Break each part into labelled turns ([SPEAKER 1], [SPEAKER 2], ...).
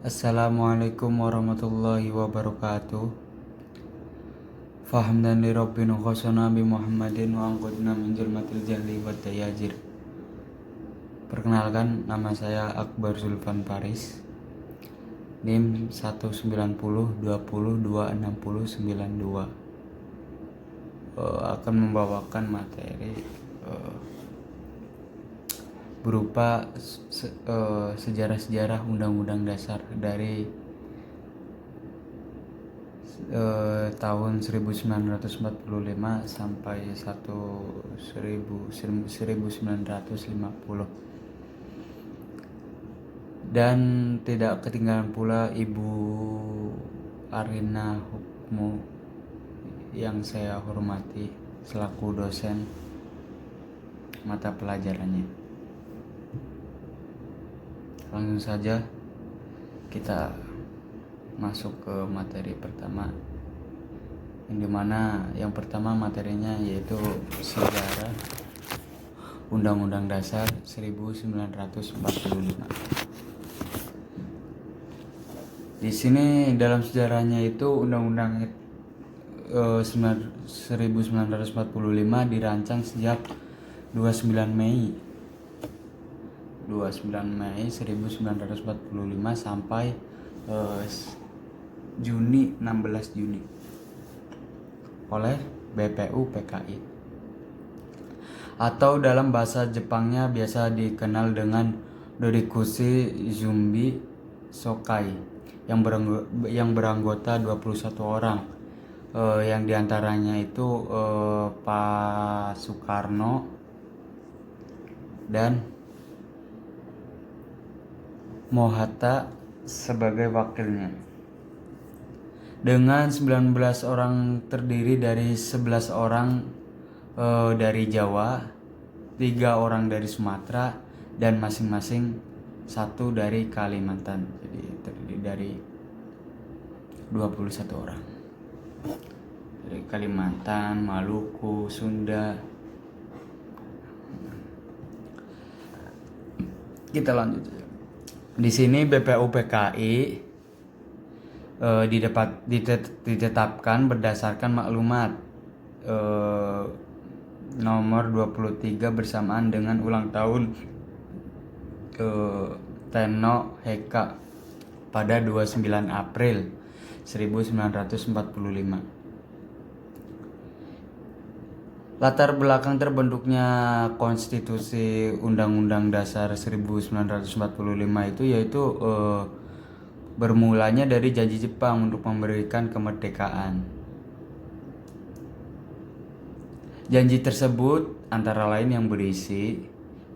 [SPEAKER 1] Assalamualaikum warahmatullahi wabarakatuh. Fahamdani Rabbina khosana bi Muhammadin wa angkutna min zulmatil jahli wa tayajir. Perkenalkan, nama saya Akbar Zulfan Paris, NIM 19020206292. Akan membawakan materi berupa sejarah-sejarah Undang-Undang Dasar dari tahun 1945 sampai 1950, dan tidak ketinggalan pula Ibu Arina Hukmu yang saya hormati selaku dosen mata pelajarannya. Langsung saja kita masuk ke materi pertama, yang dimana yang pertama materinya yaitu sejarah Undang-Undang Dasar 1945. Di sini dalam sejarahnya itu Undang-Undang 1945 dirancang sejak 29 Mei 1945 sampai 16 Juni oleh BPU PKI, atau dalam bahasa Jepangnya biasa dikenal dengan Dorikushi Zumbi Sokai, yang beranggota 21 orang, yang diantaranya itu Pak Soekarno dan Mohatta sebagai wakilnya. Dengan 19 orang terdiri dari 11 orang dari Jawa, 3 orang dari Sumatera, dan masing-masing 1 dari Kalimantan. Jadi terdiri dari 21 orang dari Kalimantan, Maluku, Sunda. Kita lanjut. Di sini BPU PKI ditetapkan berdasarkan maklumat nomor 23 bersamaan dengan ulang tahun Tenno Heka pada 29 April 1945. Latar belakang terbentuknya Konstitusi Undang-Undang Dasar 1945 itu yaitu bermulanya dari janji Jepang untuk memberikan kemerdekaan. Janji tersebut antara lain yang berisi,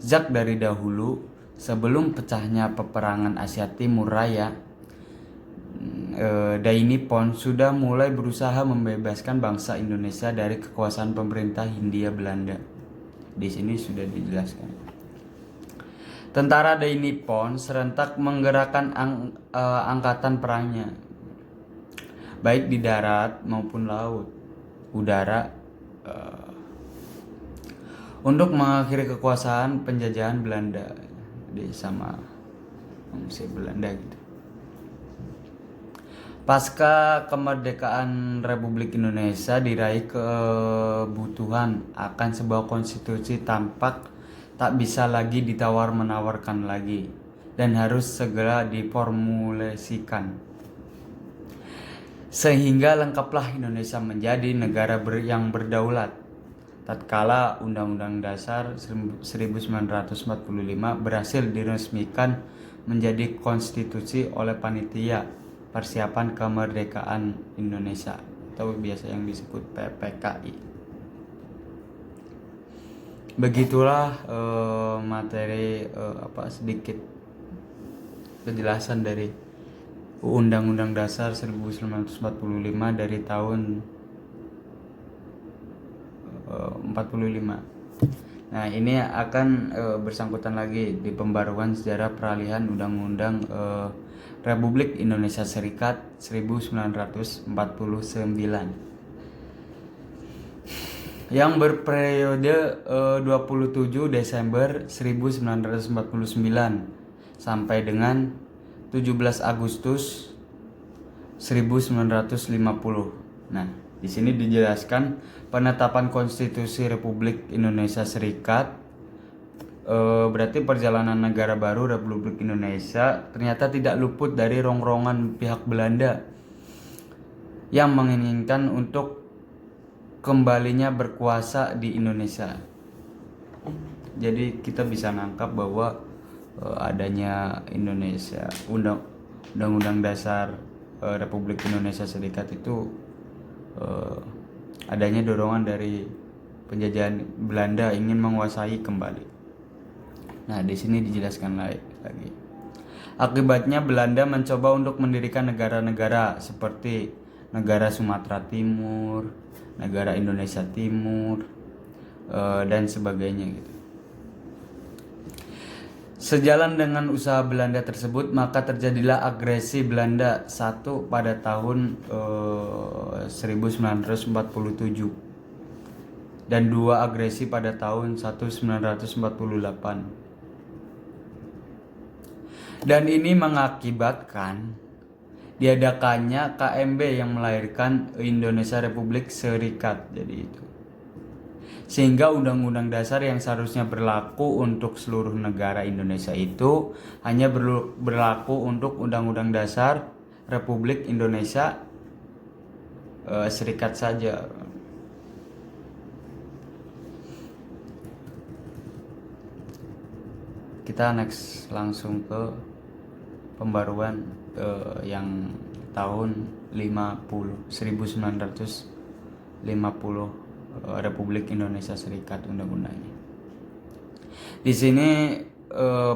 [SPEAKER 1] sejak dari dahulu sebelum pecahnya peperangan Asia Timur Raya, Dai Nippon sudah mulai berusaha membebaskan bangsa Indonesia dari kekuasaan pemerintah Hindia Belanda. Di sini sudah dijelaskan. Tentara Dai Nippon serentak menggerakkan angkatan perangnya, baik di darat maupun laut, udara, untuk mengakhiri kekuasaan penjajahan Belanda sama manusia Belanda gitu. Pasca kemerdekaan Republik Indonesia diraih, kebutuhan akan sebuah konstitusi tampak tak bisa lagi ditawar-menawarkan lagi dan harus segera diformulasikan, sehingga lengkaplah Indonesia menjadi negara yang berdaulat. Tatkala Undang-Undang Dasar 1945 berhasil diresmikan menjadi konstitusi oleh Panitia Persiapan Kemerdekaan Indonesia atau biasa yang disebut PPKI. Begitulah materi sedikit penjelasan dari Undang-Undang Dasar 1945 dari tahun 45. Nah, ini akan bersangkutan lagi di pembaruan sejarah peralihan Undang-Undang Republik Indonesia Serikat 1949 yang berperiode 27 Desember 1949 sampai dengan 17 Agustus 1950. Nah, di sini dijelaskan penetapan Konstitusi Republik Indonesia Serikat, berarti perjalanan negara baru Republik Indonesia ternyata tidak luput dari rongrongan pihak Belanda yang menginginkan untuk kembalinya berkuasa di Indonesia. Jadi kita bisa nangkap bahwa adanya Indonesia, Undang-Undang Dasar Republik Indonesia Serikat itu adanya dorongan dari penjajahan Belanda ingin menguasai kembali. Nah, di sini dijelaskan lagi. Akibatnya Belanda mencoba untuk mendirikan negara-negara seperti negara Sumatera Timur, negara Indonesia Timur, dan sebagainya gitu. Sejalan dengan usaha Belanda tersebut, maka terjadilah agresi Belanda satu pada tahun 1947 dan dua agresi pada tahun 1948. Dan ini mengakibatkan diadakannya KMB yang melahirkan Indonesia Republik Serikat. Jadi itu. Sehingga Undang-Undang Dasar yang seharusnya berlaku untuk seluruh negara Indonesia itu hanya berlaku untuk Undang-Undang Dasar Republik Indonesia Serikat saja. Kita next langsung ke pembaruan yang tahun 1950 Republik Indonesia Serikat undang-undangnya. Di sini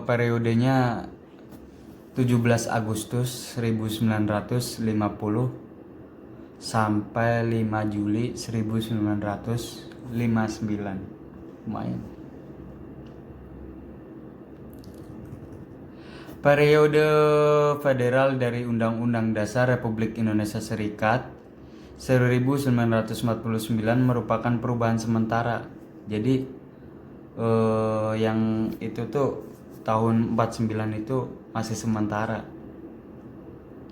[SPEAKER 1] periodenya 17 Agustus 1950 sampai 5 Juli 1959. Lumayan. Periode federal dari Undang-Undang Dasar Republik Indonesia Serikat 1949 merupakan perubahan sementara. Jadi yang itu tuh tahun 49 itu masih sementara.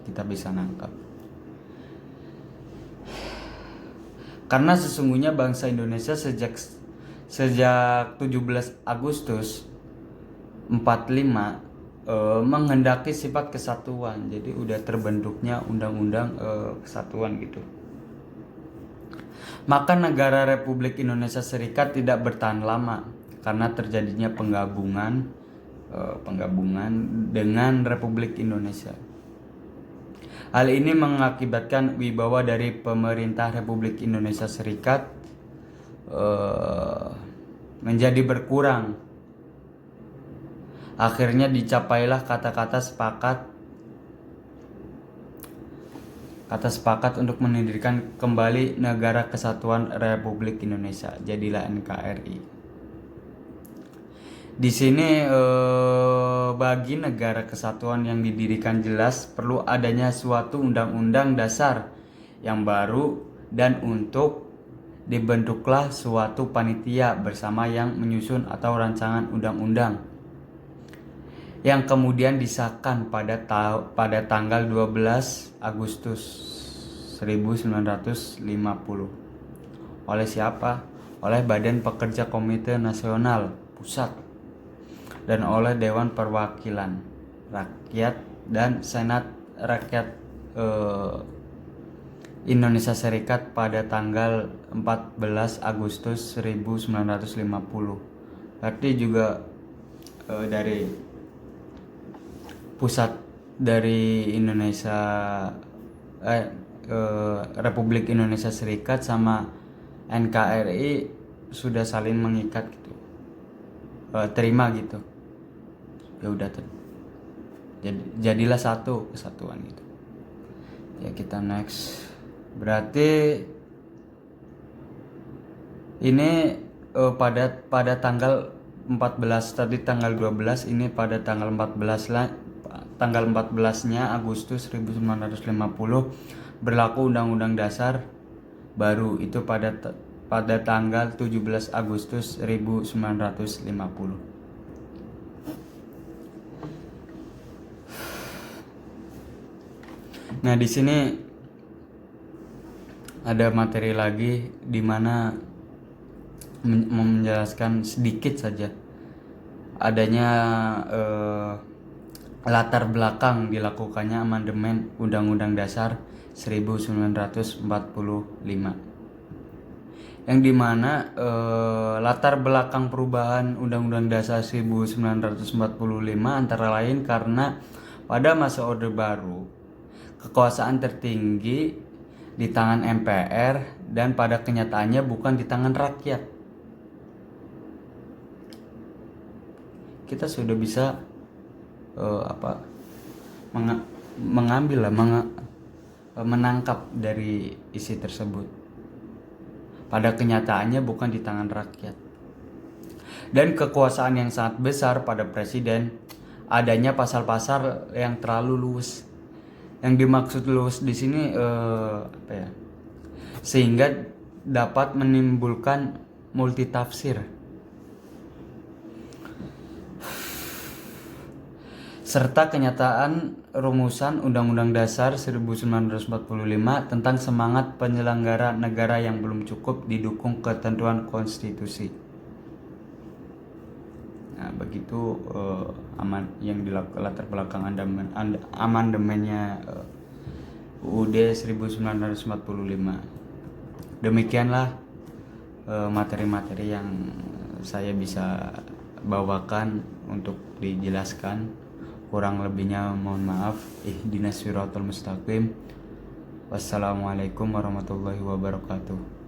[SPEAKER 1] Kita bisa nangkap. Karena sesungguhnya bangsa Indonesia sejak 17 Agustus 45 menghendaki sifat kesatuan. Jadi udah terbentuknya undang-undang kesatuan gitu. Maka negara Republik Indonesia Serikat tidak bertahan lama karena terjadinya penggabungan dengan Republik Indonesia. Hal ini mengakibatkan wibawa dari pemerintah Republik Indonesia Serikat menjadi berkurang. Akhirnya dicapailah kata sepakat untuk mendirikan kembali Negara Kesatuan Republik Indonesia, jadilah NKRI. Di sini bagi negara kesatuan yang didirikan jelas perlu adanya suatu undang-undang dasar yang baru dan untuk dibentuklah suatu panitia bersama yang menyusun atau rancangan undang-undang yang kemudian disahkan pada tanggal 12 Agustus 1950. Oleh siapa? Oleh Badan Pekerja Komite Nasional Pusat dan oleh Dewan Perwakilan Rakyat dan Senat Rakyat Indonesia Serikat pada tanggal 14 Agustus 1950. Berarti juga dari pusat dari Indonesia Republik Indonesia Serikat sama NKRI sudah saling mengikat gitu, terima gitu, ya udah jadilah satu kesatuan gitu ya. Kita next, berarti ini pada tanggal 14 tadi tanggal 12, ini pada tanggal 14 lah, tanggal 14-nya Agustus 1950 berlaku Undang-Undang Dasar baru itu pada tanggal 17 Agustus 1950. Nah, di sini ada materi lagi di mana menjelaskan sedikit saja adanya latar belakang dilakukannya amandemen Undang-Undang Dasar 1945, yang dimana latar belakang perubahan Undang-Undang Dasar 1945 antara lain karena pada masa Orde Baru kekuasaan tertinggi di tangan MPR dan pada kenyataannya bukan di tangan rakyat. Kita sudah bisa menangkap dari isi tersebut. Pada kenyataannya bukan di tangan rakyat. Dan kekuasaan yang sangat besar pada presiden, adanya pasal-pasal yang terlalu luas. Yang dimaksud luas di sini sehingga dapat menimbulkan multitafsir serta kenyataan rumusan Undang-Undang Dasar 1945 tentang semangat penyelenggara negara yang belum cukup didukung ketentuan konstitusi. Nah, begitu yang dilakukan latar belakang amandemennya UUD 1945. Demikianlah materi-materi yang saya bisa bawakan untuk dijelaskan. Kurang lebihnya mohon maaf. Ihdinas siratal mustaqim. Wassalamualaikum warahmatullahi wabarakatuh.